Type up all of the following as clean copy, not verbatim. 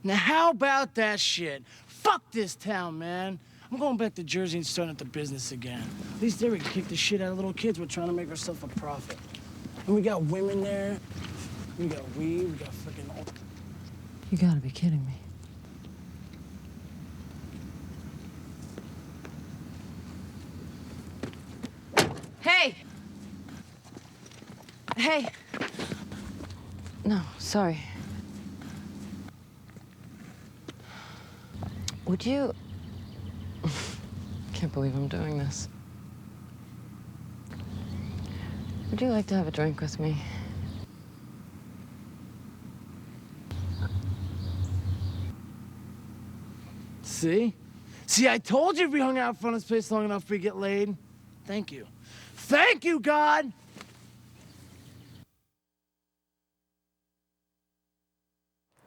Now, how about that shit? Fuck this town, man. I'm going back to Jersey and starting up the business again. At least there we can kick the shit out of little kids. We're trying to make ourselves a profit. And we got women there. We got weed. We got fucking... You gotta be kidding me. Hey! Hey! No, sorry. Would you... Can't believe I'm doing this. Would you like to have a drink with me? See? See, I told you if we hung out in front of this place long enough, we'd get laid. Thank you. Thank you, God!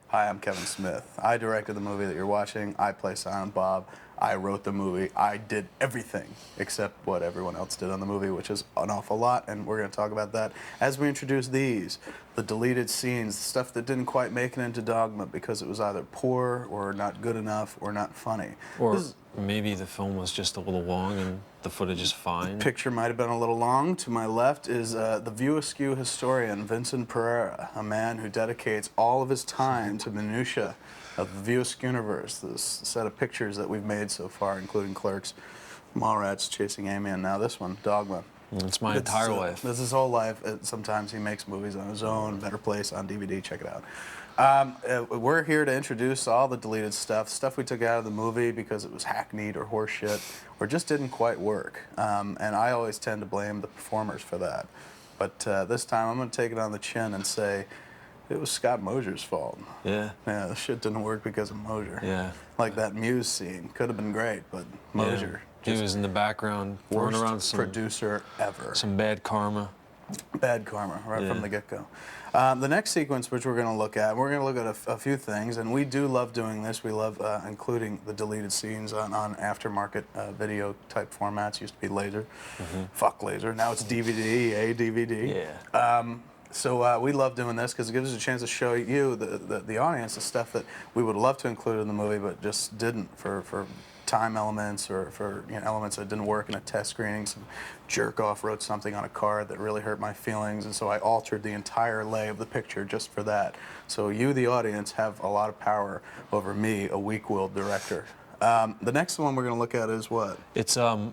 Hi, I'm Kevin Smith. I directed the movie that you're watching. I play Silent Bob. I wrote the movie. I did everything except what everyone else did on the movie, which is an awful lot, and we're going to talk about that as we introduce these, the deleted scenes, the stuff that didn't quite make it into Dogma because it was either poor or not good enough or not funny. Or maybe the film was just a little long and the footage is fine. The picture might have been a little long. To my left is the View Askew historian, Vincent Pereira, a man who dedicates all of his time to minutiae of the View Askew universe, this set of pictures that we've made so far, including Clerks, Mallrats, Chasing Amy, and now this one, Dogma. It's my entire life. This is his whole life. Sometimes he makes movies on his own, Better Place on DVD, check it out. We're here to introduce all the deleted stuff we took out of the movie because it was hackneyed or horseshit or just didn't quite work. And I always tend to blame the performers for that. But this time I'm going to take it on the chin and say it was Scott Mosier's fault. Yeah. Yeah, the shit didn't work because of Mosier. Yeah. Like that Muse scene. Could have been great, but Mosier. Yeah. He was in the background throwing around some producer ever. Some bad karma. Bad karma, right from the get-go. The next sequence, which we're going to look at, a few things, and we do love doing this. We love including the deleted scenes on aftermarket video type formats. Used to be laser, fuck laser. Now it's DVD, DVD. Yeah. So we love doing this because it gives us a chance to show you, the audience, the stuff that we would love to include in the movie, but just didn't for time elements or for elements that didn't work in a test screening. Some jerk off wrote something on a card that really hurt my feelings, and so I altered the entire lay of the picture just for that. So you, the audience, have a lot of power over me, a weak-willed director. The next one we're going to look at is what? It's a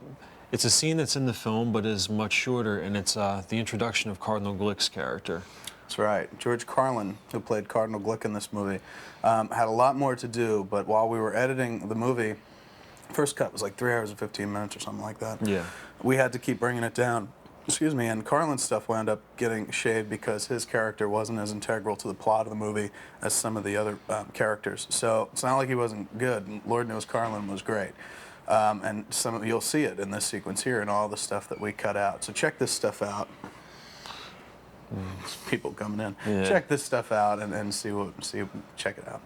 scene that's in the film, but is much shorter, and it's the introduction of Cardinal Glick's character. That's right. George Carlin, who played Cardinal Glick in this movie, had a lot more to do, but while we were editing the movie, first cut was like 3 hours and 15 minutes or something like that. Yeah. We had to keep bringing it down. Excuse me, and Carlin's stuff wound up getting shaved because his character wasn't as integral to the plot of the movie as some of the other characters. So it's not like he wasn't good. Lord knows Carlin was great. And you'll see it in this sequence here and all the stuff that we cut out. So check this stuff out. People coming in. Yeah. Check this stuff out and check it out.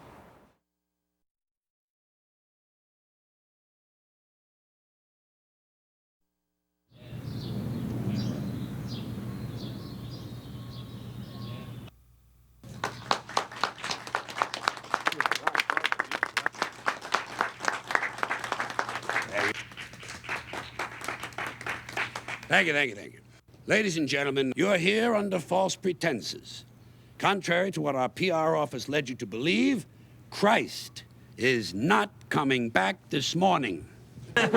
Thank you, thank you, thank you. Ladies and gentlemen, you're here under false pretenses. Contrary to what our PR office led you to believe, Christ is not coming back this morning. Now,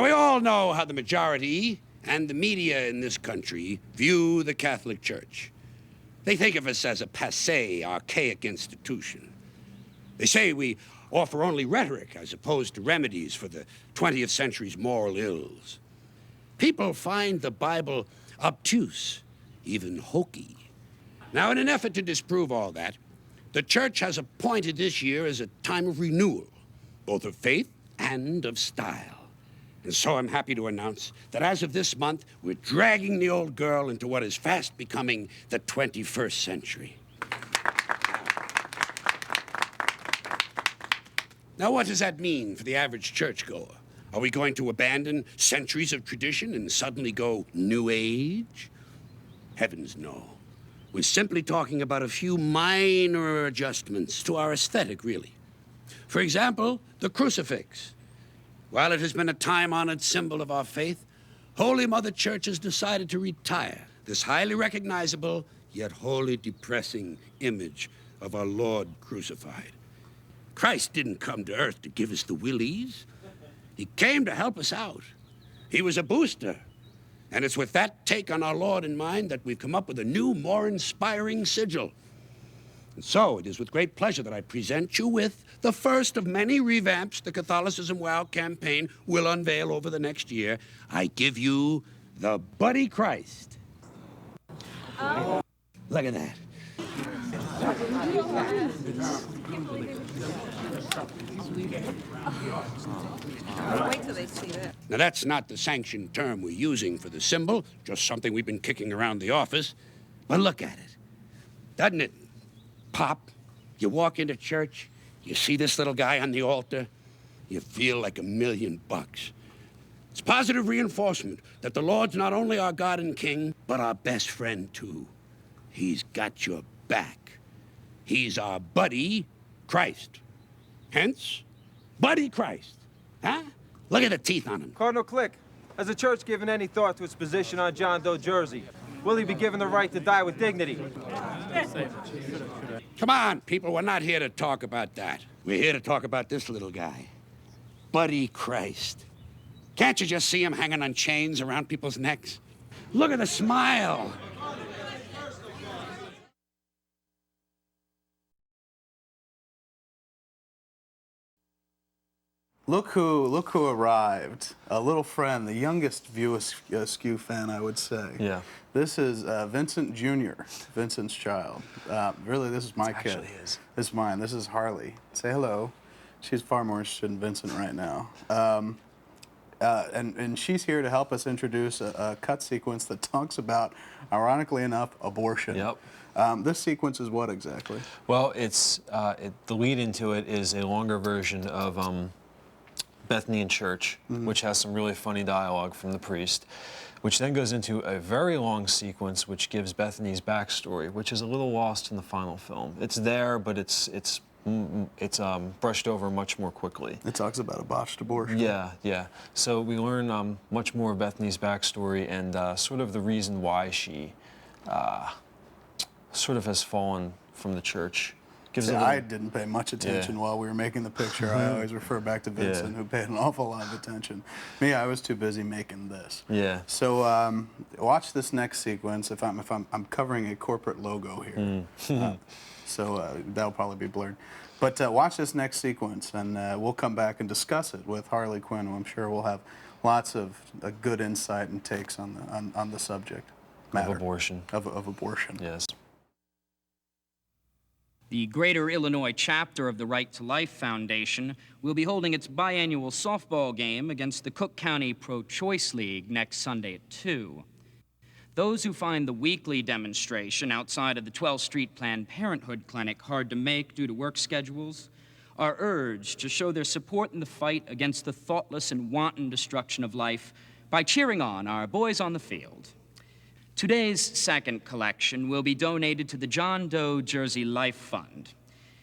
we all know how the majority and the media in this country view the Catholic Church. They think of us as a passé, archaic institution. They say we offer only rhetoric as opposed to remedies for the 20th century's moral ills. People find the Bible obtuse, even hokey. Now, in an effort to disprove all that, the Church has appointed this year as a time of renewal, both of faith and of style. And so I'm happy to announce that as of this month, we're dragging the old girl into what is fast becoming the 21st century. Now, what does that mean for the average churchgoer? Are we going to abandon centuries of tradition and suddenly go New Age? Heavens, no. We're simply talking about a few minor adjustments to our aesthetic, really. For example, the crucifix. While it has been a time-honored symbol of our faith, Holy Mother Church has decided to retire this highly recognizable, yet wholly depressing image of our Lord crucified. Christ didn't come to earth to give us the willies. He came to help us out. He was a booster. And it's with that take on our Lord in mind that we've come up with a new, more inspiring sigil. And so it is with great pleasure that I present you with the first of many revamps the Catholicism Wow campaign will unveil over the next year. I give you the Buddy Christ. Oh. Look at that. Wait till they see that. Now, that's not the sanctioned term we're using for the symbol, just something we've been kicking around the office. But look at it. Doesn't it pop? You walk into church, you see this little guy on the altar, you feel like $1,000,000. It's positive reinforcement that the Lord's not only our God and King, but our best friend, too. He's got your back. He's our buddy, Christ. Hence, Buddy Christ. Huh? Look at the teeth on him. Cardinal Click, has the church given any thought to its position on John Doe Jersey? Will he be given the right to die with dignity? Come on, people, we're not here to talk about that. We're here to talk about this little guy, Buddy Christ. Can't you just see him hanging on chains around people's necks? Look at the smile. Look who arrived. A little friend, the youngest View Askew fan, I would say. Yeah. This is Vincent Jr., Vincent's child. Really, this is my kid. Actually his. This is mine. This is Harley. Say hello. She's far more interested in Vincent right now. And she's here to help us introduce a cut sequence that talks about, ironically enough, abortion. Yep. This sequence is what exactly? Well, it's the lead into it is a longer version of Bethany in church, which has some really funny dialogue from the priest, which then goes into a very long sequence which gives Bethany's backstory, which is a little lost in the final film. It's there, but it's brushed over much more quickly. It talks about a botched abortion. Yeah, yeah. So we learn much more of Bethany's backstory and sort of the reason why she sort of has fallen from the church. See, I didn't pay much attention while we were making the picture. I always refer back to Vincent, who paid an awful lot of attention. Me, I was too busy making this. Yeah. So watch this next sequence. If I'm covering a corporate logo here, so that'll probably be blurred. But watch this next sequence, and we'll come back and discuss it with Harley Quinn, who I'm sure we'll have lots of good insight and takes on the subject matter of abortion. Of abortion. Yes. The Greater Illinois chapter of the Right to Life Foundation will be holding its biannual softball game against the Cook County Pro-Choice League next Sunday at 2. Those who find the weekly demonstration outside of the 12th Street Planned Parenthood Clinic hard to make due to work schedules are urged to show their support in the fight against the thoughtless and wanton destruction of life by cheering on our boys on the field. Today's second collection will be donated to the John Doe Jersey Life Fund.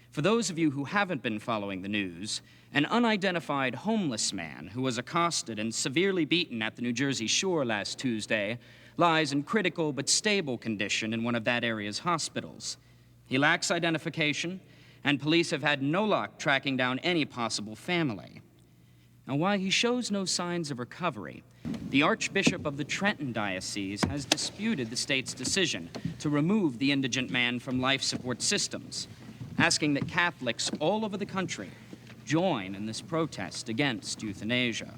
For those of you who haven't been following the news, an unidentified homeless man who was accosted and severely beaten at the New Jersey shore last Tuesday lies in critical but stable condition in one of that area's hospitals. He lacks identification, and police have had no luck tracking down any possible family. Now, while he shows no signs of recovery, the Archbishop of the Trenton Diocese has disputed the state's decision to remove the indigent man from life support systems, asking that Catholics all over the country join in this protest against euthanasia.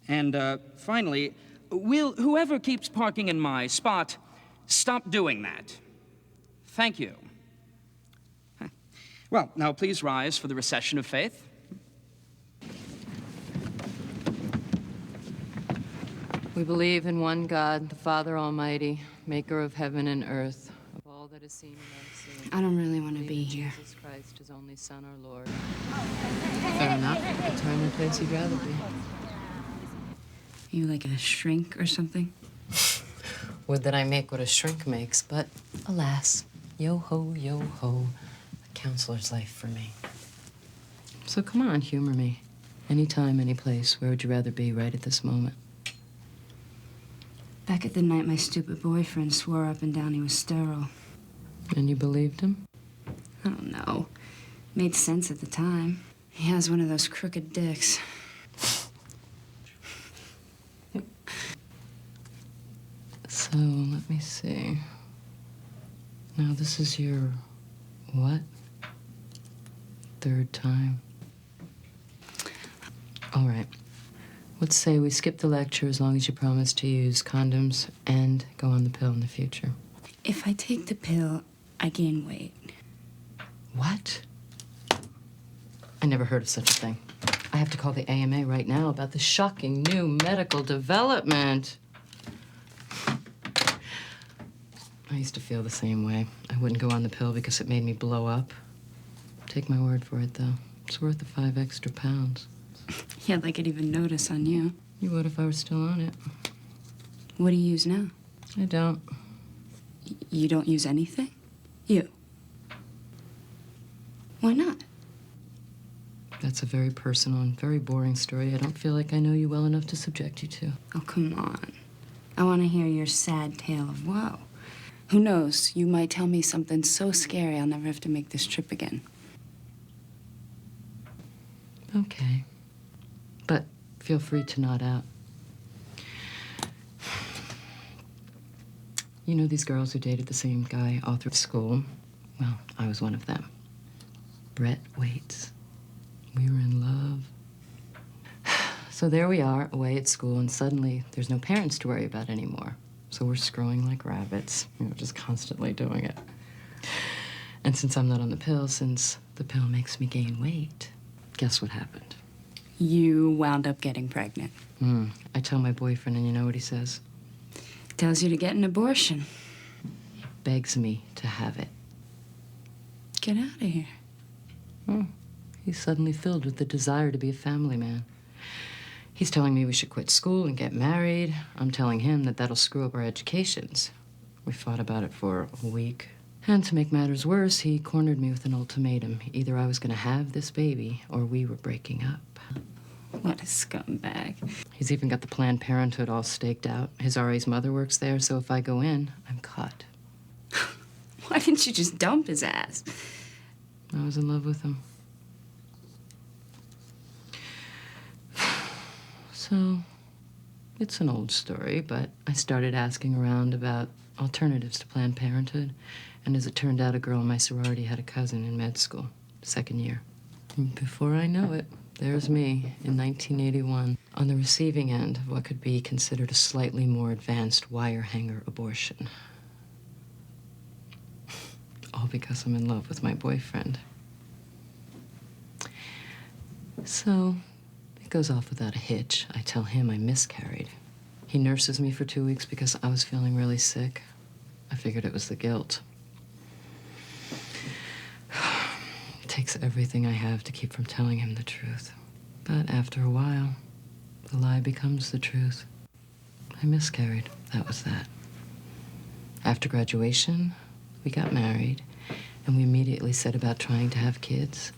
And finally, will whoever keeps parking in my spot stop doing that? Thank you. Well, now please rise for the recession of faith. We believe in one God, the Father Almighty, maker of heaven and earth, of all that is seen and unseen. I don't really want to be Believe in here. Jesus Christ, his only Son, our Lord. Fair enough. Return to the place you'd rather be. You like a shrink or something? Would that I make what a shrink makes, but alas, yo ho, a counselor's life for me. So come on, humor me. Anytime, any place, where would you rather be right at this moment? Back at the night, my stupid boyfriend swore up and down he was sterile. And you believed him? I don't know. Made sense at the time. He has one of those crooked dicks. So, let me see. Now, this is your what? Third time? All right. Let's say we skip the lecture as long as you promise to use condoms and go on the pill in the future. If I take the pill, I gain weight. What? I never heard of such a thing. I have to call the AMA right now about this shocking new medical development. I used to feel the same way. I wouldn't go on the pill because it made me blow up. Take my word for it, though. It's worth the 5 extra pounds. Yeah, like I'd even notice on you. You would if I were still on it. What do you use now? I don't. You don't use anything? You? Why not? That's a very personal and very boring story. I don't feel like I know you well enough to subject you to. Oh, come on. I want to hear your sad tale of woe. Who knows? You might tell me something so scary I'll never have to make this trip again. Okay. But feel free to nod out. You know these girls who dated the same guy all through school? Well, I was one of them. Brett Waits. We were in love. So there we are, away at school, and suddenly there's no parents to worry about anymore. So we're screwing like rabbits, just constantly doing it. And since I'm not on the pill, since the pill makes me gain weight, guess what happened? You wound up getting pregnant. I tell my boyfriend, and you know what he says? Tells you to get an abortion. He begs me to have it. Get out of here. He's suddenly filled with the desire to be a family man. He's telling me we should quit school and get married. I'm telling him that that'll screw up our educations. We fought about it for a week. And to make matters worse, he cornered me with an ultimatum. Either I was going to have this baby or we were breaking up. What a scumbag. He's even got the Planned Parenthood all staked out. His RA's mother works there, so if I go in, I'm caught. Why didn't you just dump his ass? I was in love with him. So, it's an old story, but I started asking around about alternatives to Planned Parenthood, and as it turned out, a girl in my sorority had a cousin in med school, 2nd year. And before I know it, there's me in 1981 on the receiving end of what could be considered a slightly more advanced wire hanger abortion. All because I'm in love with my boyfriend. So, it goes off without a hitch. I tell him I miscarried. He nurses me for 2 weeks because I was feeling really sick. I figured it was the guilt. It takes everything I have to keep from telling him the truth. But after a while, the lie becomes the truth. I miscarried. That was that. After graduation, we got married, and we immediately set about trying to have kids.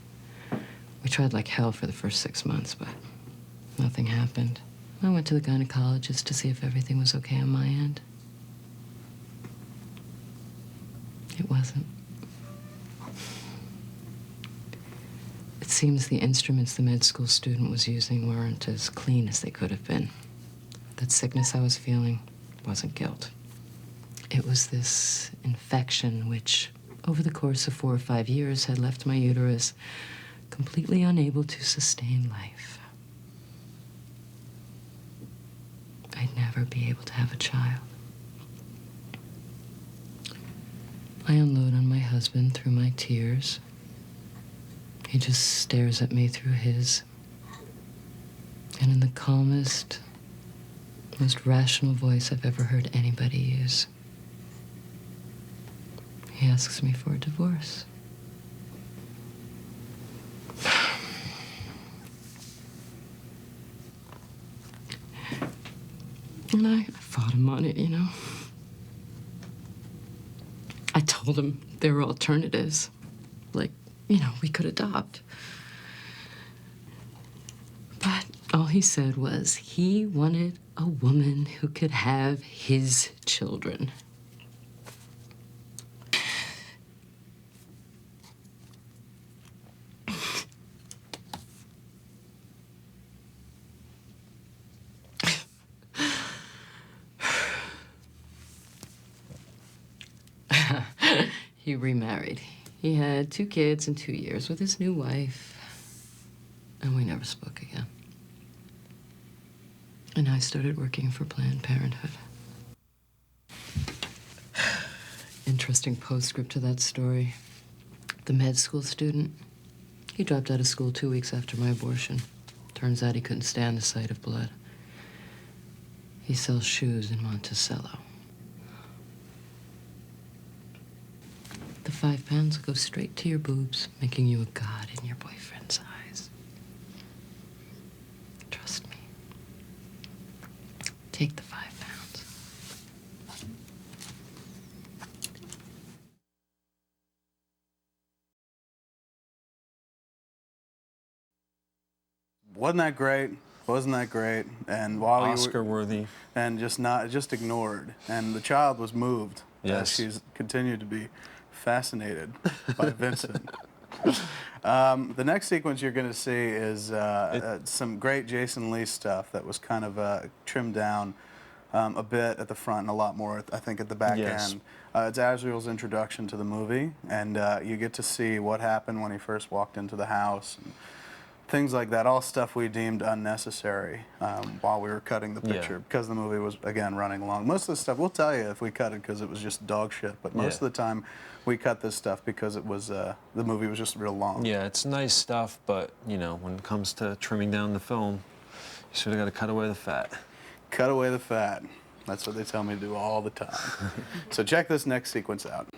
We tried like hell for the first 6 months, but nothing happened. I went to the gynecologist to see if everything was okay on my end. It wasn't. It seems the instruments the med school student was using weren't as clean as they could have been. That sickness I was feeling wasn't guilt. It was this infection which, over the course of 4 or 5 years, had left my uterus completely unable to sustain life. I'd never be able to have a child. I unload on my husband through my tears. He just stares at me through his. And in the calmest, most rational voice I've ever heard anybody use, he asks me for a divorce. And I fought him on it, you know. told him there were alternatives. Like, you know, we could adopt. But all he said was he wanted a woman who could have his children. He remarried. He had 2 kids in 2 years with his new wife, and we never spoke again. And I started working for Planned Parenthood. Interesting postscript to that story. The med school student, he dropped out of school 2 weeks after my abortion. Turns out he couldn't stand the sight of blood. He sells shoes in Monticello. The 5 pounds will go straight to your boobs, making you a god in your boyfriend's eyes. Trust me. Take the 5 pounds. Wasn't that great? Wasn't that great? And while Oscar worthy. and just ignored. And the child was moved. Yes. She's continued to be fascinated by Vincent. The next sequence you're going to see is some great Jason Lee stuff that was kind of trimmed down a bit at the front and a lot more, I think, at the back end. It's Azrael's introduction to the movie, and you get to see what happened when he first walked into the house. And things like that, all stuff we deemed unnecessary while we were cutting the picture because the movie was, again, running long. Most of the stuff, we'll tell you if we cut it because it was just dog shit, but most of the time we cut this stuff because it was, the movie was just real long. Yeah, it's nice stuff, but, you know, when it comes to trimming down the film, you sort of got to cut away the fat. Cut away the fat. That's what they tell me to do all the time. So check this next sequence out.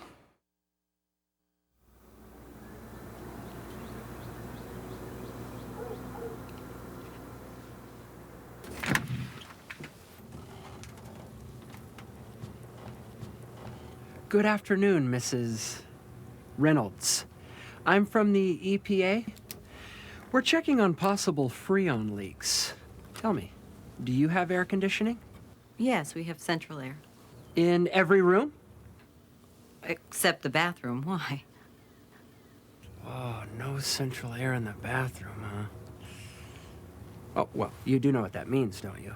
Good afternoon, Mrs. Reynolds. I'm from the EPA. We're checking on possible Freon leaks. Tell me, do you have air conditioning? Yes, we have central air. In every room? Except the bathroom. Why? Oh, no central air in the bathroom, huh? Oh, well, you do know what that means, don't you?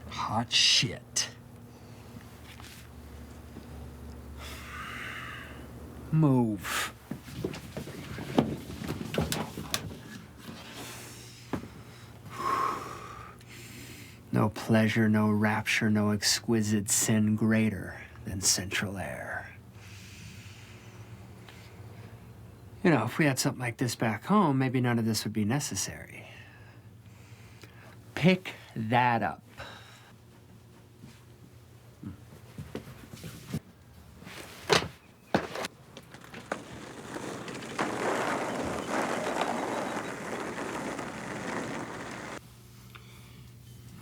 Hot shit. Move. No pleasure, no rapture, no exquisite sin greater than central air. You know, if we had something like this back home, maybe none of this would be necessary. Pick that up.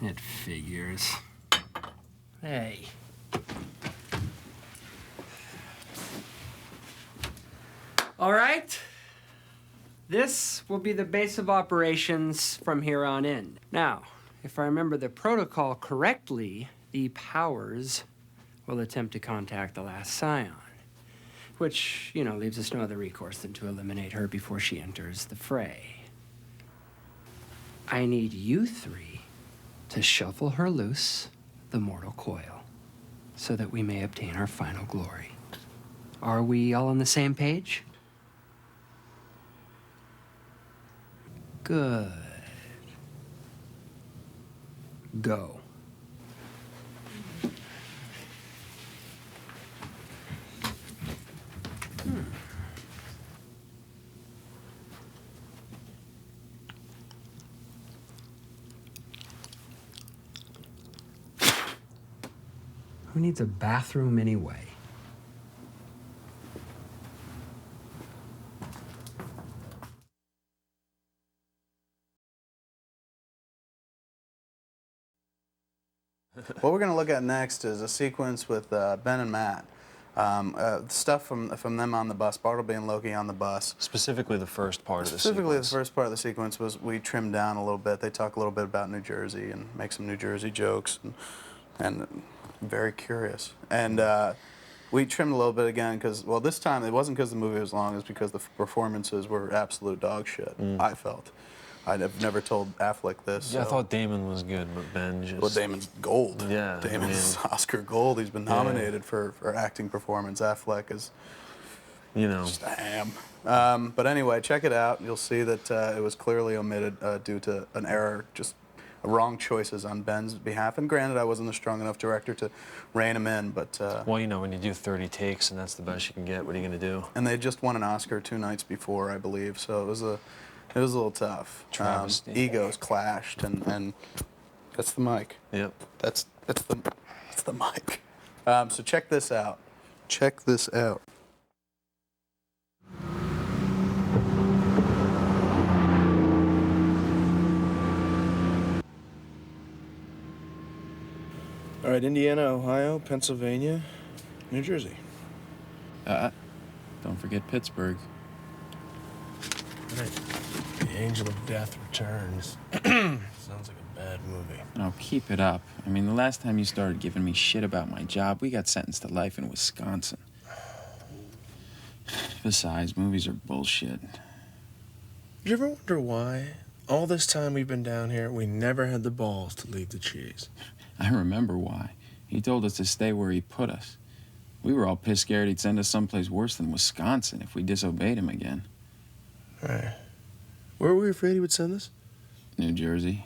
It figures. Hey. All right. This will be the base of operations from here on in. Now, if I remember the protocol correctly, the powers will attempt to contact the last scion, which, you know, leaves us no other recourse than to eliminate her before she enters the fray. I need you 3 to shuffle her loose the mortal coil so that we may obtain our final glory. Are we all on the same page? Good. Go. Who needs a bathroom anyway? What we're going to look at next is a sequence with Ben and Matt. Stuff from them on the bus, Bartleby and Loki on the bus. Specifically the first part of the Specifically, sequence. the first part of the sequence was we trimmed down a little bit. They talk a little bit about New Jersey and make some New Jersey jokes, and very curious. And we trimmed a little bit again because, well, this time it wasn't because the movie was long, it was because the performances were absolute dog shit, I felt. I've never told Affleck this. Yeah, so. I thought Damon was good, but Ben just... Well, Damon's gold. Yeah. Damon's Oscar gold. He's been nominated for acting performance. Affleck is, you know, just a ham. But anyway, check it out. You'll see that it was clearly omitted due to an error, just wrong choices on Ben's behalf. And granted, I wasn't a strong enough director to rein him in, but... well, you know, when you do 30 takes and that's the best you can get, what are you going to do? And they just won an Oscar 2 nights before, I believe, so it was a little tough. Travesty. Egos clashed, and that's the mic. Yep. That's the mic. So check this out. Check this out. All right, Indiana, Ohio, Pennsylvania, New Jersey. Don't forget Pittsburgh. Right. The Angel of Death returns. Sounds like a bad movie. Oh, keep it up. I mean, the last time you started giving me shit about my job, we got sentenced to life in Wisconsin. Besides, movies are bullshit. Did you ever wonder why, all this time we've been down here, we never had the balls to leave the cheese? I remember why. He told us to stay where he put us. We were all pissed scared he'd send us someplace worse than Wisconsin if we disobeyed him again. Right. Where were we afraid he would send us? New Jersey.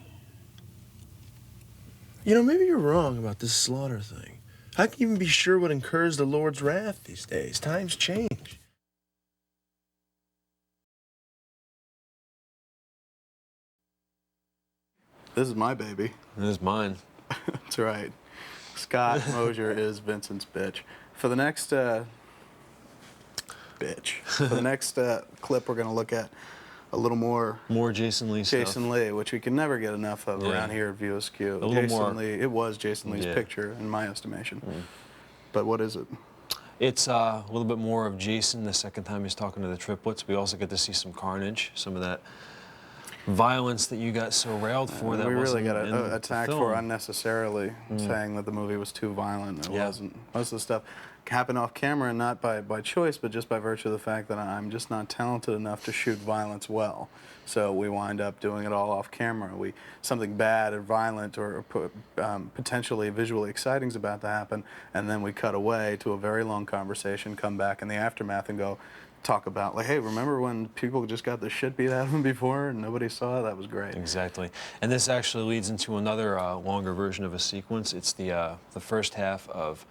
You know, maybe you're wrong about this slaughter thing. How can you even be sure what incurs the Lord's wrath these days? Times change. This is my baby. This is mine. That's right. Scott Mosier is Vincent's bitch. For the next clip, we're going to look at a little more Jason Lee stuff. Jason Lee, which we can never get enough of around here at View Askew. A little more. Lee, it was Jason Lee's picture, in my estimation. But what is it? It's a little bit more of Jason the second time he's talking to the triplets. We also get to see some carnage, some of that violence that you got so railed for. That we really wasn't got attacked for unnecessarily, saying that the movie was too violent. It wasn't. Most of the stuff happened off camera, and not by choice, but just by virtue of the fact that I'm just not talented enough to shoot violence well. So we wind up doing it all off camera. Something bad or violent or potentially visually exciting is about to happen, and then we cut away to a very long conversation, come back in the aftermath and talk about, like, hey, remember when people just got the shit beat out of them before and nobody saw it? That was great. Exactly. And this actually leads into another longer version of a sequence. It's the first half of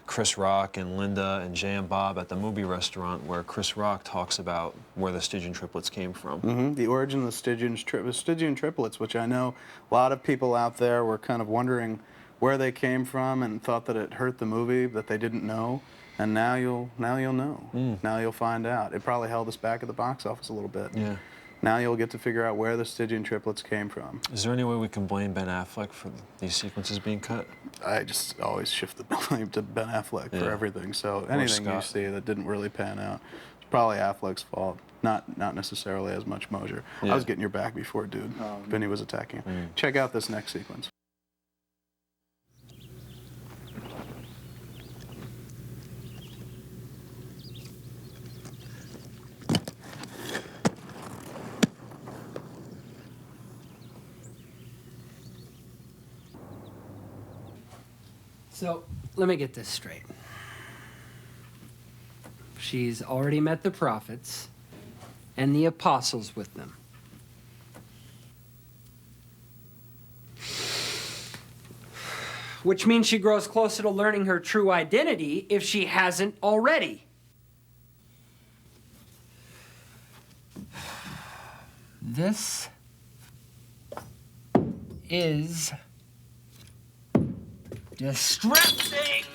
Chris Rock and Linda and Jay and Bob at the movie restaurant, where Chris Rock talks about where the Stygian triplets came from. The origin of the Stygian triplets, which I know a lot of people out there were kind of wondering where they came from and thought that it hurt the movie, that they didn't know. And now you'll know. Now you'll find out. It probably held us back at the box office a little bit. Yeah. Now you'll get to figure out where the Stygian triplets came from. Is there any way we can blame Ben Affleck for these sequences being cut? I just always shift the blame to Ben Affleck for everything. So anything you see that didn't really pan out, it's probably Affleck's fault. Not necessarily as much Mosier. I was getting your back before, dude. Vinny was attacking you. Check out this next sequence. So, let me get this straight. She's already met the prophets and the apostles with them. Which means she grows closer to learning her true identity if she hasn't already. This is distressing!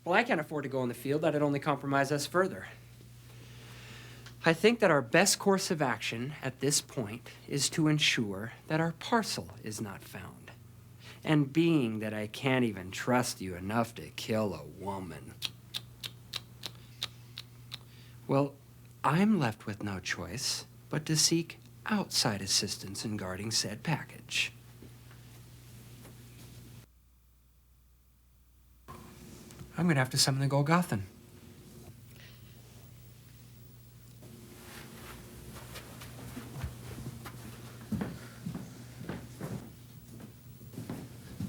Well, I can't afford to go in the field. That'd only compromise us further. I think that our best course of action at this point is to ensure that our parcel is not found. And being that I can't even trust you enough to kill a woman, well, I'm left with no choice but to seek outside assistance in guarding said package. I'm gonna have to summon the Golgothan.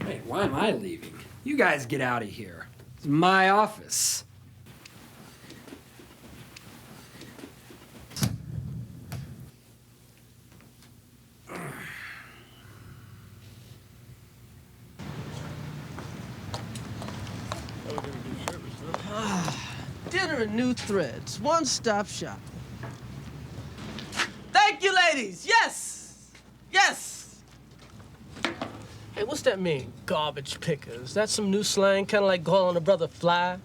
Hey, why am I leaving? You guys get out of here. It's my office. Dinner and new threads. One-stop shopping. Thank you, ladies. Yes. Yes. Hey, what's that mean? Garbage pickers. That's some new slang, kind of like calling a brother fly?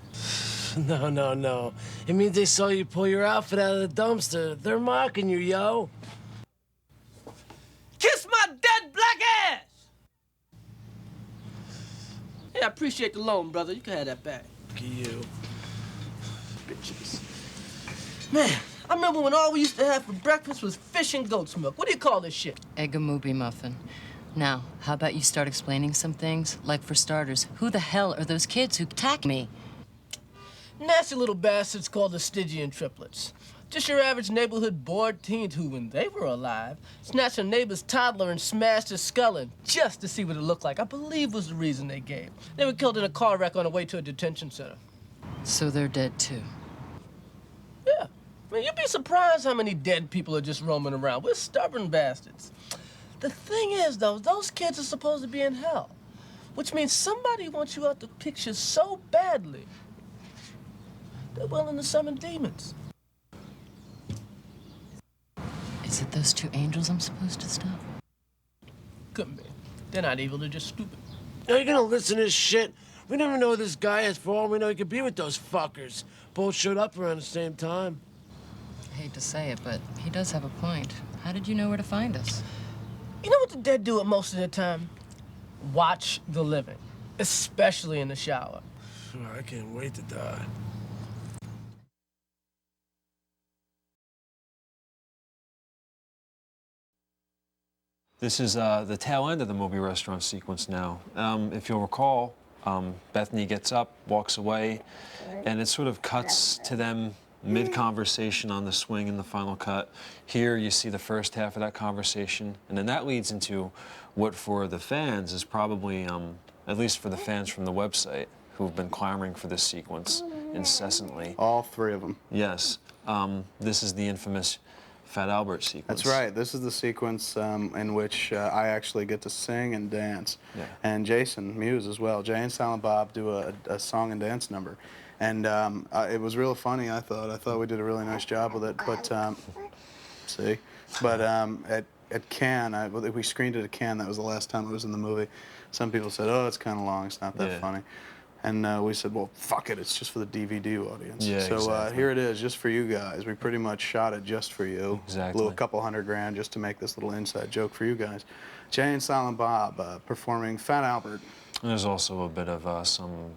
No. It means they saw you pull your outfit out of the dumpster. They're mocking you, yo. Kiss my dead black ass! Hey, I appreciate the loan, brother. You can have that back. Look at you. Bitches. Man, I remember when all we used to have for breakfast was fish and goat's milk. What do you call this shit? Egg-a-moobie muffin. Now, how about you start explaining some things? Like, for starters, who the hell are those kids who attacked me? Nasty little bastards called the Stygian triplets. Just your average neighborhood bored teens who, when they were alive, snatched a neighbor's toddler and smashed his skull in just to see what it looked like. I believe was the reason they gave. They were killed in a car wreck on the way to a detention center. So they're dead, too. Yeah. I mean, you'd be surprised how many dead people are just roaming around. We're stubborn bastards. The thing is, though, those kids are supposed to be in hell, which means somebody wants you out the picture so badly, they're willing to summon demons. Is it those two angels I'm supposed to stop? Couldn't be. They're not evil, they're just stupid. Are you gonna listen to this shit? We never know who this guy is. For all we know, he could be with those fuckers. Both showed up around the same time. I hate to say it, but he does have a point. How did you know where to find us? You know what the dead do at most of the time? Watch the living, especially in the shower. I can't wait to die. This is the tail end of the movie restaurant sequence now. If you'll recall, Bethany gets up, walks away, and it sort of cuts to them mid-conversation on the swing in the final cut. Here you see the first half of that conversation, and then that leads into what for the fans is probably, at least for the fans from the website, who've been clamoring for this sequence incessantly. All three of them. Yes. This is the infamous Fat Albert sequence. That's right. This is the sequence in which I actually get to sing and dance. Yeah. And Jason Mewes as well. Jay and Silent Bob do a song and dance number. And it was real funny, I thought. I thought we did a really nice job with it. But, at Cannes, we screened it at Cannes. That was the last time it was in the movie. Some people said, oh, it's kind of long. It's not that funny. And we said, well, fuck it. It's just for the DVD audience. Yeah, so exactly. here it is, just for you guys. We pretty much shot it just for you. Exactly. A couple $100,000 just to make this little inside joke for you guys. Jay and Silent Bob performing Fat Albert. And there's also a bit of some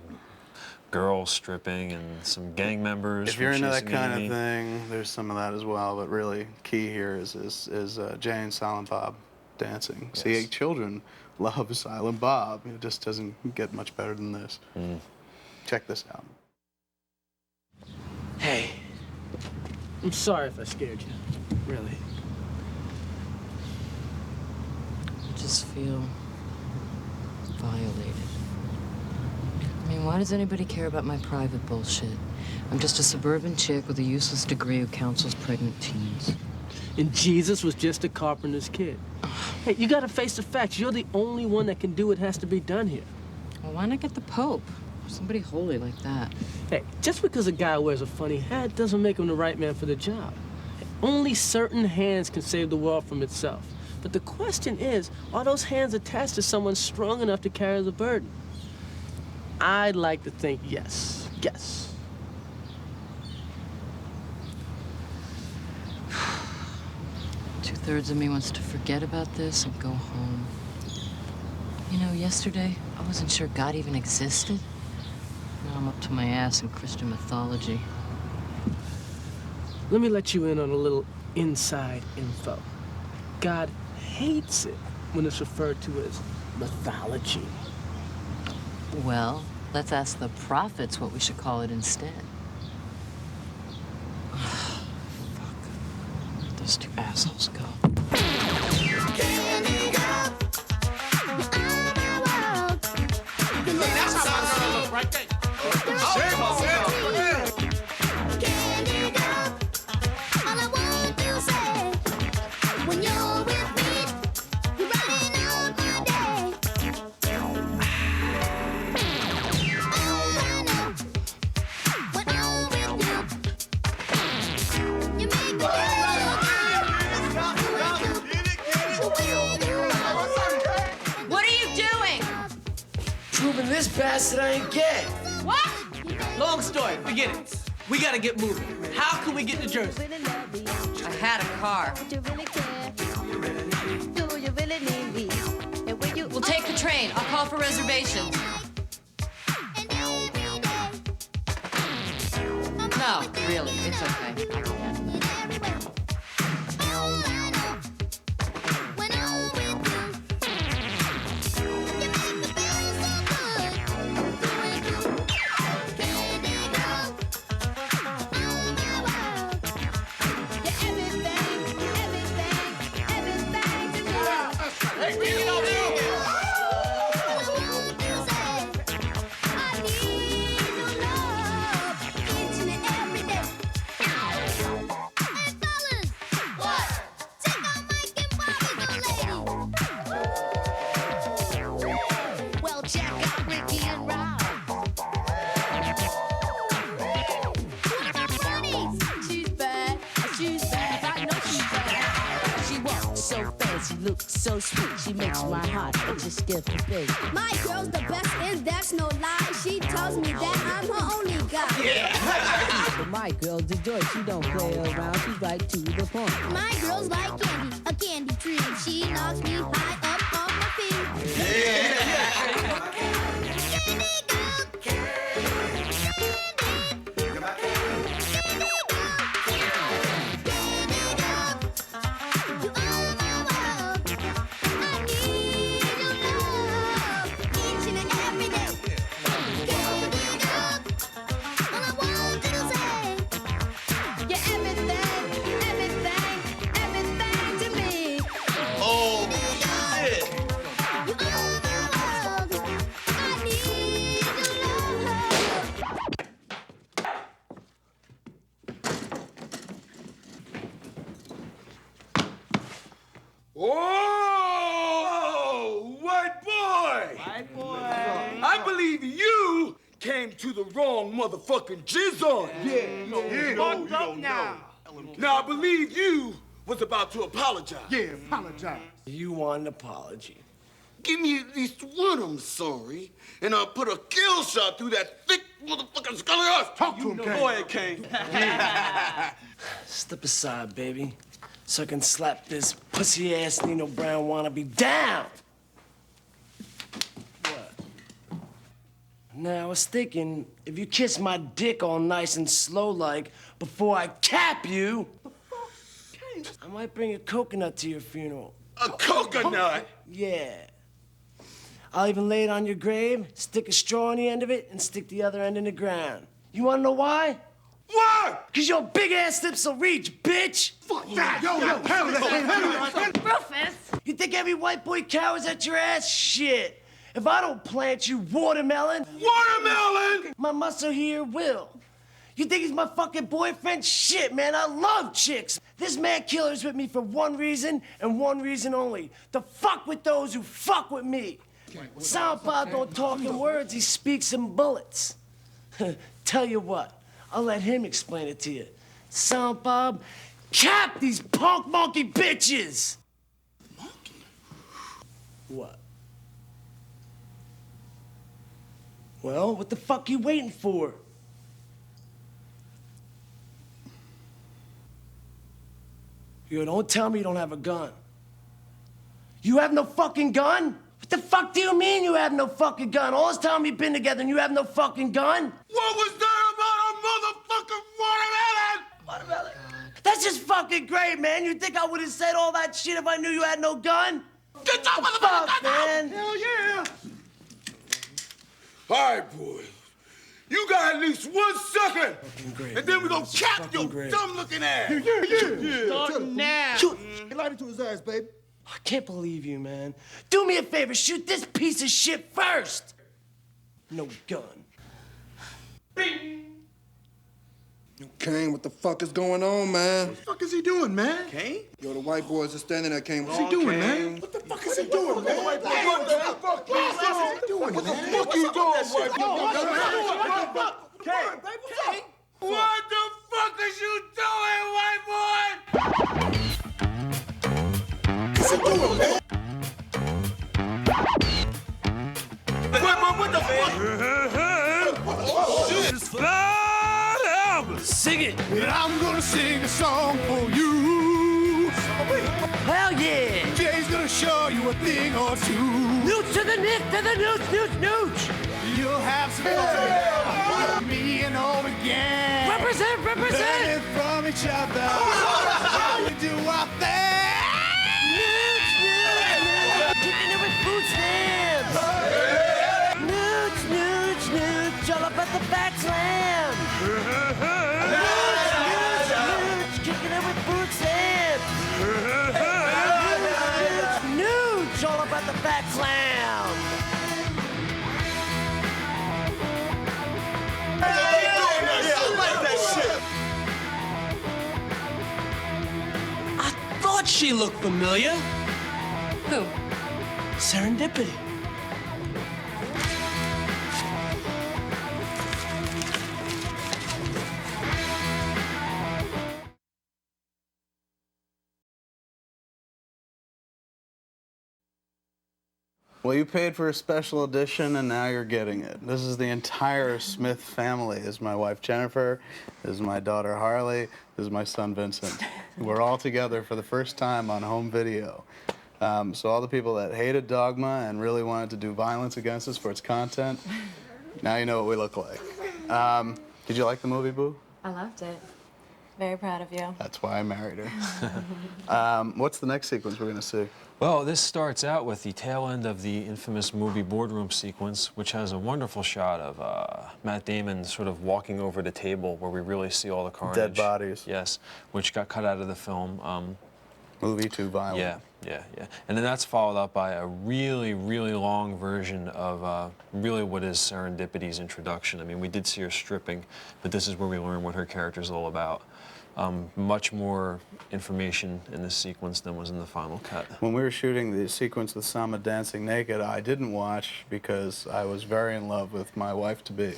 girl stripping and some gang members. If you're into that Chasing kind Amy. of thing, there's some of that as well. But really, key here is Jay and Silent Bob dancing. Yes. See, children love Silent Bob. It just doesn't get much better than this. Check this out. Hey, I'm sorry if I scared you. Really. I just feel violated. I mean, why does anybody care about my private bullshit? I'm just a suburban chick with a useless degree who counsels pregnant teens. And Jesus was just a carpenter's kid. Hey, you gotta face the facts. You're the only one that can do what has to be done here. Well, why not get the Pope? Somebody holy like that. Hey, just because a guy wears a funny hat doesn't make him the right man for the job. Only certain hands can save the world from itself. But the question is, are those hands attached to someone strong enough to carry the burden? I'd like to think yes. Yes. Two-thirds of me wants to forget about this and go home. You know, yesterday, I wasn't sure God even existed. Now I'm up to my ass in Christian mythology. Let me let you in on a little inside info. God hates it when it's referred to as mythology. Well, let's ask the prophets what we should call it instead. Fuck. Where'd those two assholes go? That's how my girl look right there. What are you doing? Proving this bastard I ain't gay. What? Long story, forget it. We gotta get moving. How can we get to Jersey? I had a car. We'll take the train. I'll call for reservations. No, really, it's okay. I can. So sweet, she makes my heart just skip a beat. My girl's the best, and that's no lie. She tells me that I'm her only guy. Yeah. But my girl's the joy. She don't play around. She's right to the point. My girl's like candy, a candy tree. She knocks me high up off my feet. Yeah. Whoa! White boy! White boy! I believe you came to the wrong motherfucking jizz on. Fucked up now. Now I believe you was about to apologize. Yeah, apologize. You want an apology? Give me at least one I'm sorry, and I'll put a kill shot through that thick motherfucking skull of yours. Talk to him, Kane. Go ahead, Kane. Step aside, baby, so I can slap this pussy-ass Nino Brown wannabe down. What? Now, I was thinking, if you kiss my dick all nice and slow like before I cap you, I might bring a coconut to your funeral. A coconut? Yeah. I'll even lay it on your grave, stick a straw on the end of it, and stick the other end in the ground. You wanna know why? Why? Cause your big ass lips will reach, bitch! Fuck that! Yo, handle that! Rufus! You think every white boy cowers at your ass? Shit! If I don't plant you, watermelon... Watermelon! My muscle here will. You think he's my fucking boyfriend? Shit, man, I love chicks. This man killer's with me for one reason and one reason only. To fuck with those who fuck with me. Soundpod don't talk in words, he speaks in bullets. Tell you what, I'll let him explain it to you. Soundbob, cap these punk monkey bitches! Monkey? What? Well, what the fuck you waiting for? Yo, don't tell me you don't have a gun. You have no fucking gun? What The fuck do you mean you have no fucking gun? All this time we've been together and you have no fucking gun? What was that about a motherfucking watermelon? Watermelon? That's just fucking great, man. You think I would have said all that shit if I knew you had no gun? Get the fuck, man. Hell yeah! All right, boys. You got at least 1 second, and then we're gonna cap your dumb-looking ass. Start now. Shoot. Light it to his ass, baby. I can't believe you, man. Do me a favor, shoot this piece of shit first. No gun. Kane, what the fuck is going on, man? What the fuck is he doing, man? Kane? Yo, the white boys are standing there, Kane. What's he doing, man? What the fuck is he doing, man? What the fuck is he doing, man? What the fuck you doing, white boy? What the fuck is you doing, white boy? What's he doing, man? What the fuck? Sing it. And I'm gonna sing a song for you. Hell yeah. Jay's gonna show you a thing or two. Nooch to the nick, to the nooch, nooch, nooch. You'll have some fun. Me and all the gang. Represent, represent. Learning from each other. How we do our thing. Nooch, nooch, nooch. Kicking it with food stamps. Nooch, nooch, nooch. All up at the back slam. Kicking it with food stamps. Nooch, all up at the back slam. I thought she looked familiar. Who? Serendipity. Well, you paid for a special edition, and now you're getting it. This is the entire Smith family. This is my wife, Jennifer. This is my daughter, Harley. This is my son, Vincent. We're all together for the first time on home video. So all the people that hated Dogma and really wanted to do violence against us for its content, now you know what we look like. Did you like the movie, Boo? I loved it. Very proud of you. That's why I married her. What's the next sequence we're going to see? Well, this starts out with the tail end of the infamous movie boardroom sequence, which has a wonderful shot of Matt Damon sort of walking over the table where we really see all the carnage. Dead bodies. Yes, which got cut out of the film. Movie too violent. Yeah. And then that's followed up by a really, really long version of really what is Serendipity's introduction. I mean, we did see her stripping, but this is where we learn what her character's all about. Much more information in this sequence than was in the final cut. When we were shooting the sequence with Sama dancing naked, I didn't watch because I was very in love with my wife-to-be.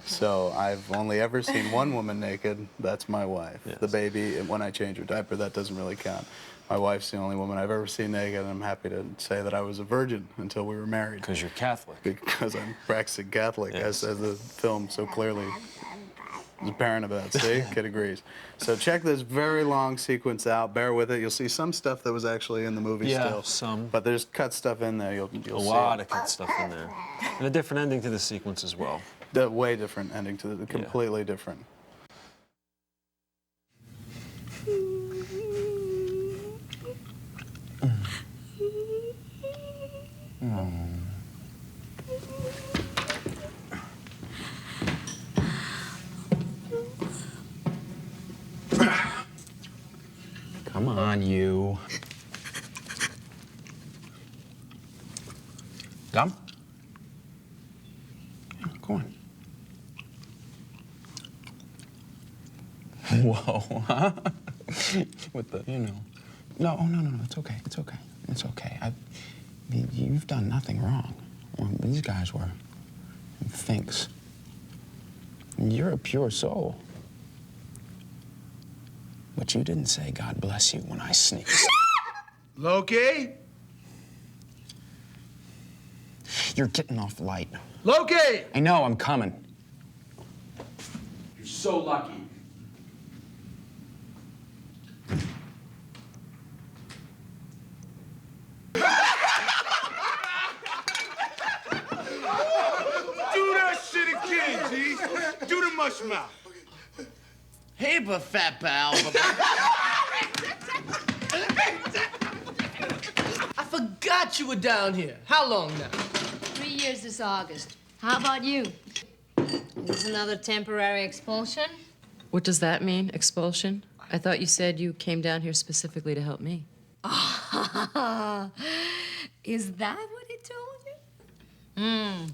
So I've only ever seen one woman naked. That's my wife. Yes. The baby, when I change her diaper, that doesn't really count. My wife's the only woman I've ever seen naked, and I'm happy to say that I was a virgin until we were married. Because you're Catholic. Because I'm practicing Catholic, Yes. as the film so clearly is apparent about. See? Kid agrees. So check this very long sequence out. Bear with it. You'll see some stuff that was actually in the movie still. Some. But there's cut stuff in there. You'll A see lot it. of cut stuff in there. And a different ending to the sequence as well. The way different ending to the completely different. Come on, you. Gum? Yeah, go on. Whoa, huh? With the, you know. No, it's okay, it's okay. It's okay. You've done nothing wrong. Well, these guys were finks. You're a pure soul. But you didn't say God bless you when I sneezed. Loki? You're getting off light. Loki! I know, I'm coming. You're so lucky. paper, fat pal. I forgot you were down here. How long now? 3 years this August. How about you? Is this another temporary expulsion? What does that mean, expulsion? I thought you said you came down here specifically to help me. Is that what he told you?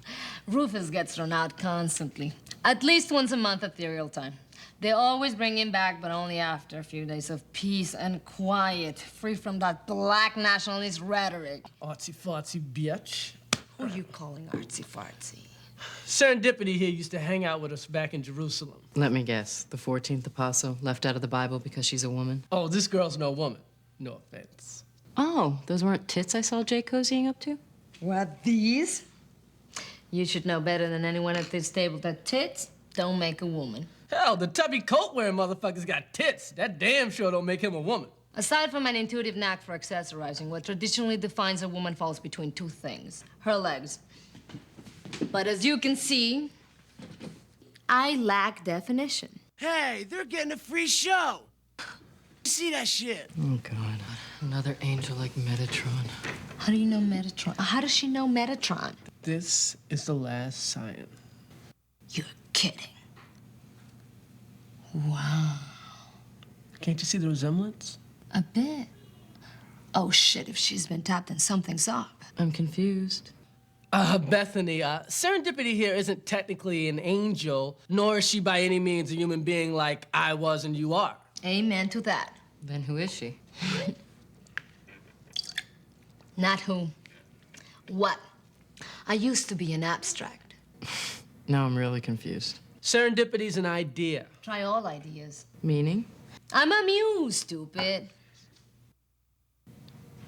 Rufus gets thrown out constantly. At least once a month at Ethereal time. They always bring him back, but only after a few days of peace and quiet, free from that black nationalist rhetoric. Artsy-fartsy bitch. Who are you calling artsy-fartsy? Serendipity here used to hang out with us back in Jerusalem. Let me guess. The 14th apostle left out of the Bible because she's a woman? Oh, this girl's no woman. No offense. Oh, those weren't tits I saw Jay cozying up to? What, these? You should know better than anyone at this table that tits don't make a woman. Hell, the tubby coat-wearing motherfucker's got tits. That damn sure don't make him a woman. Aside from an intuitive knack for accessorizing, what traditionally defines a woman falls between two things: her legs. But as you can see, I lack definition. Hey, they're getting a free show. See that shit? Oh, God. Another angel like Metatron. How do you know Metatron? How does she know Metatron? This is the last sign. You're kidding. Wow. Can't you see the resemblance? A bit. Oh, shit, if she's been tapped, then something's up. I'm confused. Bethany, Serendipity here isn't technically an angel, nor is she by any means a human being like I was and you are. Amen to that. Then who is she? Not who. What? I used to be an abstract. Now I'm really confused. Serendipity's an idea. Try all ideas. Meaning? I'm a muse, stupid.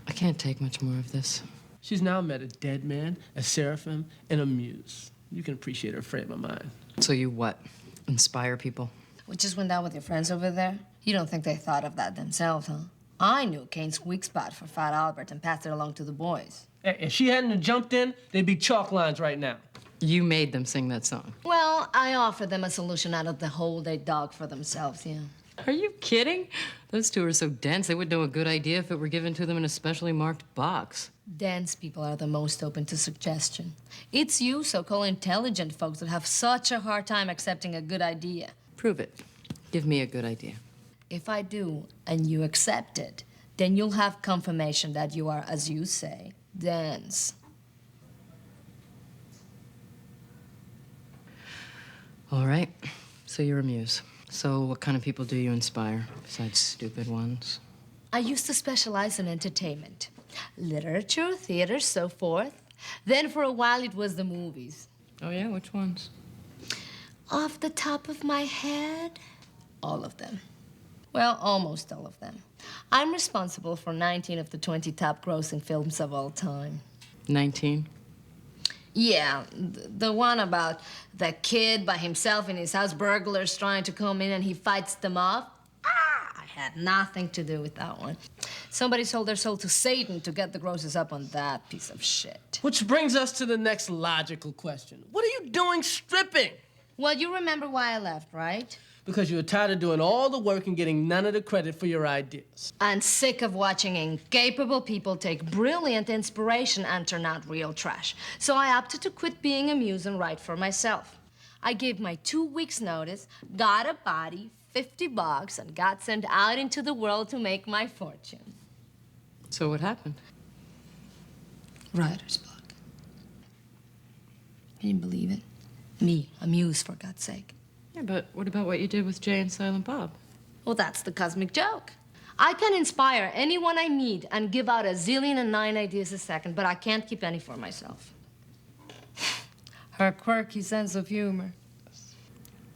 I can't take much more of this. She's now met a dead man, a seraphim, and a muse. You can appreciate her frame of mind. So you what? Inspire people? We just went out with your friends over there. You don't think they thought of that themselves, huh? I knew Kane's weak spot for Fat Albert and passed it along to the boys. Hey, if she hadn't have jumped in, they'd be chalk lines right now. You made them sing that song. Well, I offered them a solution out of the hole they dug for themselves, yeah. Are you kidding? Those two are so dense, they would know a good idea if it were given to them in a specially marked box. Dense people are the most open to suggestion. It's you so-called intelligent folks that have such a hard time accepting a good idea. Prove it. Give me a good idea. If I do, and you accept it, then you'll have confirmation that you are, as you say, dense. All right. So you're a muse. So what kind of people do you inspire, besides stupid ones? I used to specialize in entertainment. Literature, theater, so forth. Then for a while it was the movies. Oh, yeah? Which ones? Off the top of my head, all of them. Well, almost all of them. I'm responsible for 19 of the 20 top grossing films of all time. 19? Yeah, the one about the kid by himself in his house, burglars trying to come in and he fights them off. I had nothing to do with that one. Somebody sold their soul to Satan to get the grosses up on that piece of shit. Which brings us to the next logical question. What are you doing stripping? Well, you remember why I left, right? Because you were tired of doing all the work and getting none of the credit for your ideas. And sick of watching incapable people take brilliant inspiration and turn out real trash. So I opted to quit being a muse and write for myself. I gave my 2 weeks' notice, got a body, $50, and got sent out into the world to make my fortune. So what happened? Writer's block. Can you believe it? Me, a muse, for God's sake. Yeah, but what about what you did with Jay and Silent Bob? Well, that's the cosmic joke. I can inspire anyone I meet and give out 1,009 ideas a second, but I can't keep any for myself. Her quirky sense of humor.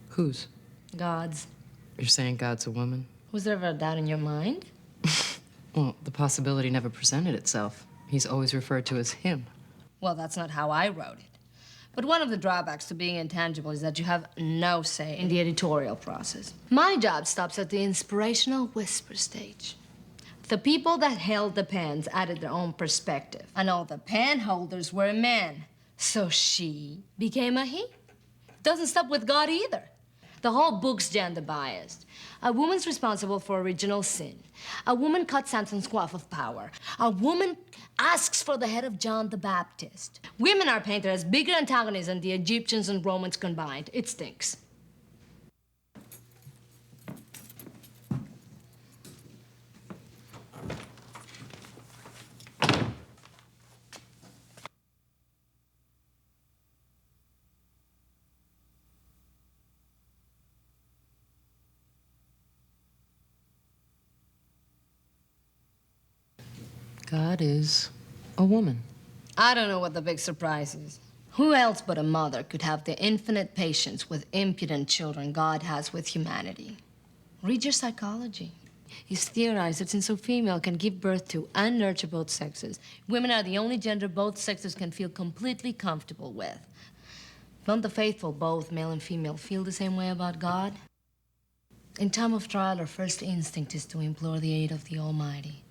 Whose? God's. You're saying God's a woman? Was there ever a doubt in your mind? Well, the possibility never presented itself. He's always referred to as him. Well, that's not how I wrote it. But one of the drawbacks to being intangible is that you have no say in the editorial process. My job stops at the inspirational whisper stage. The people that held the pens added their own perspective, and all the pen holders were men. So she became a he. Doesn't stop with God either. The whole book's gender biased. A woman's responsible for original sin. A woman cuts Samson's squaff of power. A woman asks for the head of John the Baptist. Women are painted as bigger antagonists than the Egyptians and Romans combined. It stinks. God is a woman. I don't know what the big surprise is. Who else but a mother could have the infinite patience with impudent children God has with humanity? Read your psychology. He's theorized that since a female can give birth to and nurture both sexes, women are the only gender both sexes can feel completely comfortable with. Don't the faithful, both male and female, feel the same way about God? In time of trial, our first instinct is to implore the aid of the Almighty.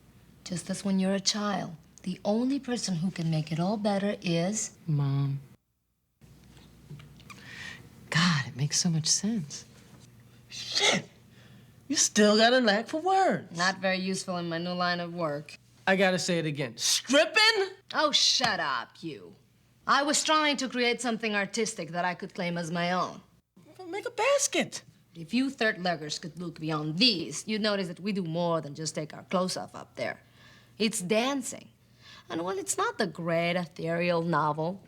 Just as when you're a child, the only person who can make it all better is... Mom. God, it makes so much sense. Shit! You still got a knack for words. Not very useful in my new line of work. I gotta say it again. Stripping? Oh, shut up, you. I was trying to create something artistic that I could claim as my own. Make a basket. If you third-leggers could look beyond these, you'd notice that we do more than just take our clothes off up there. It's dancing. And well, it's not the great ethereal novel.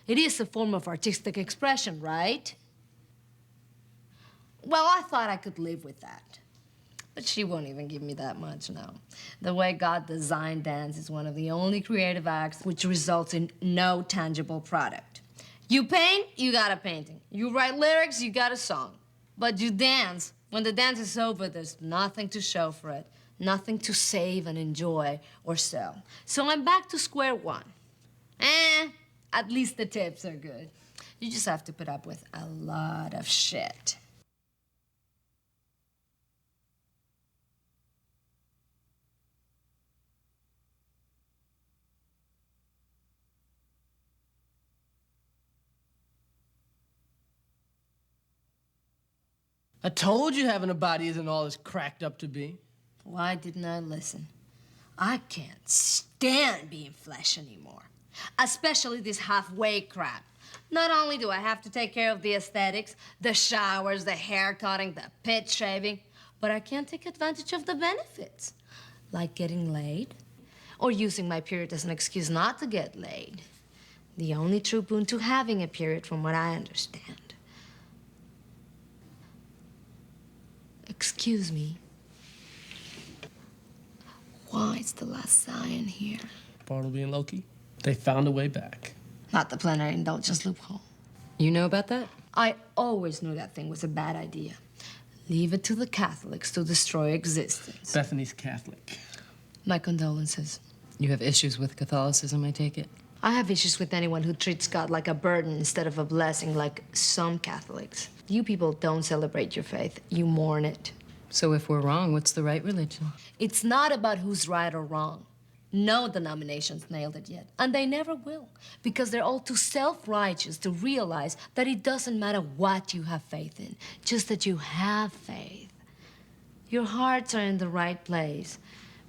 It is a form of artistic expression, right? Well, I thought I could live with that. But she won't even give me that much now. The way God designed dance is one of the only creative acts which results in no tangible product. You paint, you got a painting. You write lyrics, you got a song. But you dance. When the dance is over, there's nothing to show for it. Nothing to save and enjoy or sell. So I'm back to square one. At least the tips are good. You just have to put up with a lot of shit. I told you having a body isn't all it's cracked up to be. Why didn't I listen? I can't stand being flesh anymore. Especially this halfway crap. Not only do I have to take care of the aesthetics, the showers, the hair cutting, the pit shaving, but I can't take advantage of the benefits. Like getting laid, or using my period as an excuse not to get laid. The only true boon to having a period, from what I understand. Excuse me. Why is the last Zion here? Bartleby and Loki, they found a way back. Not the plenary indulgence loophole. You know about that? I always knew that thing was a bad idea. Leave it to the Catholics to destroy existence. Bethany's Catholic. My condolences. You have issues with Catholicism, I take it? I have issues with anyone who treats God like a burden instead of a blessing, like some Catholics. You people don't celebrate your faith, you mourn it. So if we're wrong, what's the right religion? It's not about who's right or wrong. No denominations nailed it yet, and they never will, because they're all too self-righteous to realize that it doesn't matter what you have faith in, just that you have faith. Your hearts are in the right place,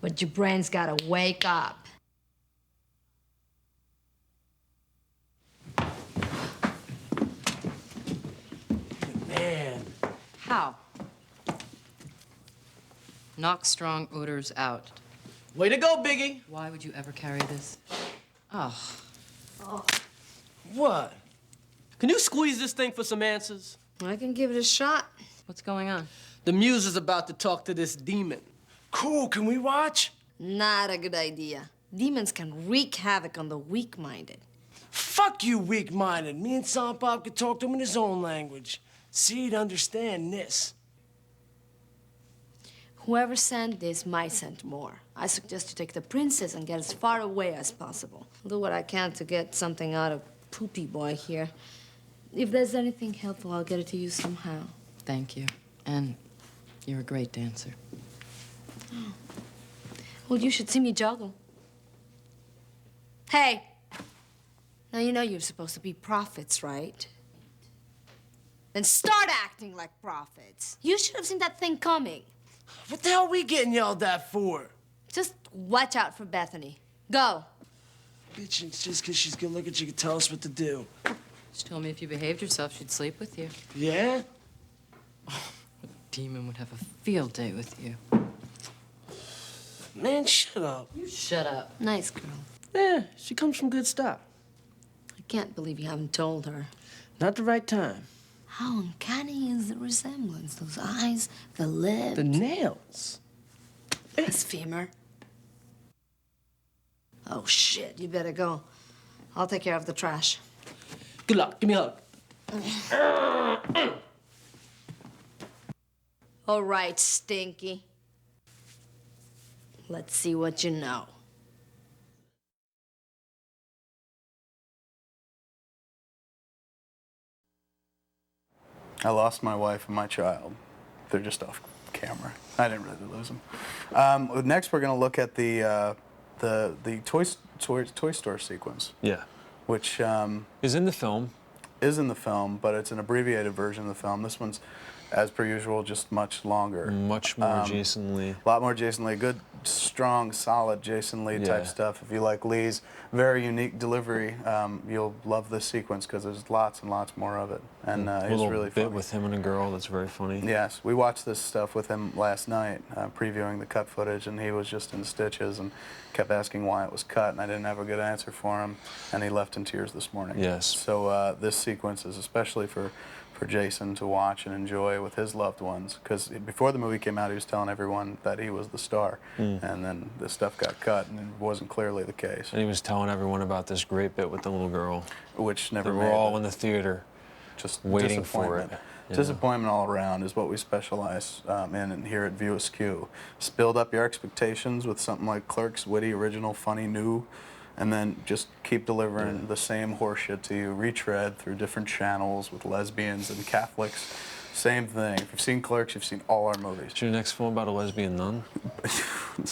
but your brain's gotta wake up. Man. How? Knock strong odors out. Way to go, Biggie. Why would you ever carry this? Oh. What? Can you squeeze this thing for some answers? I can give it a shot. What's going on? The muse is about to talk to this demon. Cool, can we watch? Not a good idea. Demons can wreak havoc on the weak-minded. Fuck you, weak-minded. Me and Pop could talk to him in his own language. See, he'd understand this. Whoever sent this might send more. I suggest you take the princess and get as far away as possible. I'll do what I can to get something out of Poopy Boy here. If there's anything helpful, I'll get it to you somehow. Thank you. And you're a great dancer. Oh. Well, you should see me juggle. Hey! Now, you know you're supposed to be prophets, right? Then start acting like prophets. You should have seen that thing coming. What the hell are we getting yelled at for? Just watch out for Bethany. Go. Bitch, it's just because she's good looking, she can tell us what to do. She told me if you behaved yourself, she'd sleep with you. Yeah? A demon would have a field day with you. Man, shut up. You shut up. Nice girl. Yeah, she comes from good stuff. I can't believe you haven't told her. Not the right time. How uncanny is the resemblance? Those eyes, the lips. The nails. Blasphemer. Oh, shit. You better go. I'll take care of the trash. Good luck. Give me a hug. All right, Stinky. Let's see what you know. I lost my wife and my child. They're just off camera. I didn't really lose them. Next, we're going to look at the Toy Store sequence. Yeah. Which is in the film. Is in the film, but it's an abbreviated version of the film. This one's, as per usual, just much longer. Much more Jason Lee. A lot more Jason Lee. Good, strong, solid Jason Lee type stuff. If you like Lee's very unique delivery, you'll love this sequence because there's lots and lots more of it. And a it's little really bit funny. with him and a girl that's very funny. Yes, we watched this stuff with him last night, previewing the cut footage, and he was just in stitches and kept asking why it was cut, and I didn't have a good answer for him, and he left in tears this morning. Yes. So this sequence is especially for Jason to watch and enjoy with his loved ones, because before the movie came out, he was telling everyone that he was the star, and then this stuff got cut, and it wasn't clearly the case. And he was telling everyone about this great bit with the little girl. Which never They made were all it. in the theater, just waiting for it. Yeah. Disappointment all around is what we specialize in and here at View Askew. Just build up your expectations with something like Clerks, witty, original, funny, new, and then just keep delivering the same horseshit to you, retread through different channels with lesbians and Catholics. Same thing. If you've seen Clerks, you've seen all our movies. Is your next film about a lesbian nun?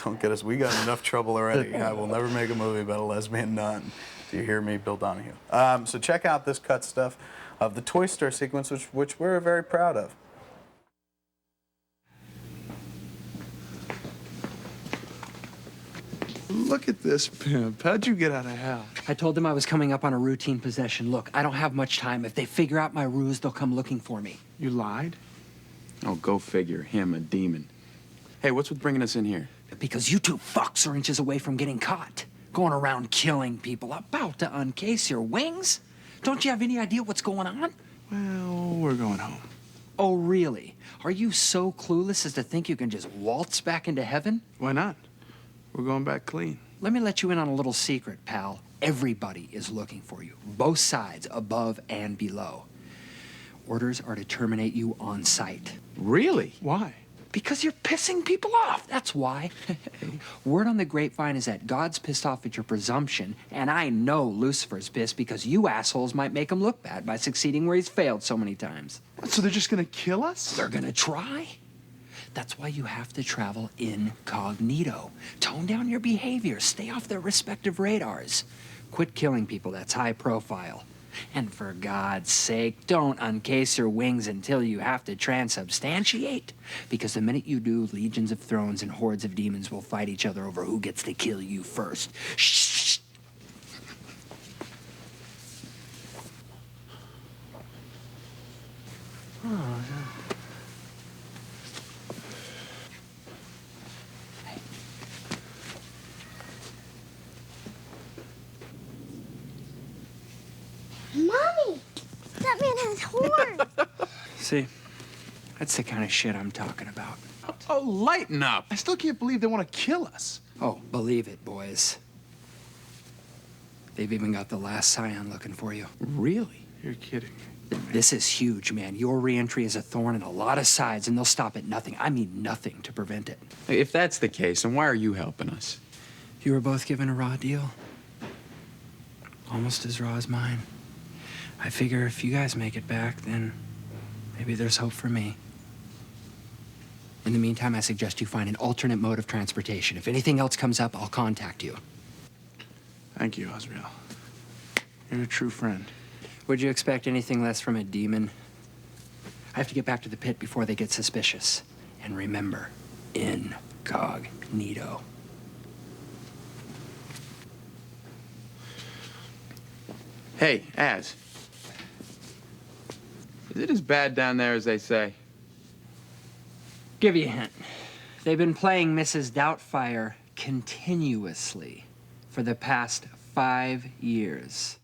Don't get us. We got enough trouble already. I will never make a movie about a lesbian nun. Do you hear me, Bill Donahue? So check out this cut stuff of the Toy Store sequence, which we're very proud of. Look at this pimp. How'd you get out of hell? I told them I was coming up on a routine possession. Look, I don't have much time. If they figure out my ruse, they'll come looking for me. You lied? Oh, go figure. Him, a demon. Hey, what's with bringing us in here? Because you two fucks are inches away from getting caught. Going around killing people, about to uncase your wings. Don't you have any idea what's going on? Well, we're going home. Oh, really? Are you so clueless as to think you can just waltz back into heaven? Why not? We're going back clean. Let me let you in on a little secret, pal. Everybody is looking for you. Both sides, above and below. Orders are to terminate you on sight. Really? Why? Because you're pissing people off, that's why. Word on the grapevine is that God's pissed off at your presumption, and I know Lucifer's pissed because you assholes might make him look bad by succeeding where he's failed so many times. So they're just gonna kill us? They're gonna try. That's why you have to travel incognito. Tone down your behavior, stay off their respective radars. Quit killing people, that's high profile. And for God's sake, don't uncase your wings until you have to transubstantiate. Because the minute you do, legions of thrones and hordes of demons will fight each other over who gets to kill you first. Shh! Oh, Mommy, that man has horns. See, that's the kind of shit I'm talking about. Oh, lighten up. I still can't believe they want to kill us. Oh, believe it, boys. They've even got the last scion looking for you. Really? You're kidding me. This is huge, man. Your re-entry is a thorn in a lot of sides, and they'll stop at nothing. I mean nothing to prevent it. If that's the case, then why are you helping us? You were both given a raw deal. Almost as raw as mine. I figure if you guys make it back, then maybe there's hope for me. In the meantime, I suggest you find an alternate mode of transportation. If anything else comes up, I'll contact you. Thank you, Osriel. You're a true friend. Would you expect anything less from a demon? I have to get back to the pit before they get suspicious. And remember, incognito. Hey, Az. Is it as bad down there as they say? Give you a hint. They've been playing Mrs. Doubtfire continuously for the past 5 years.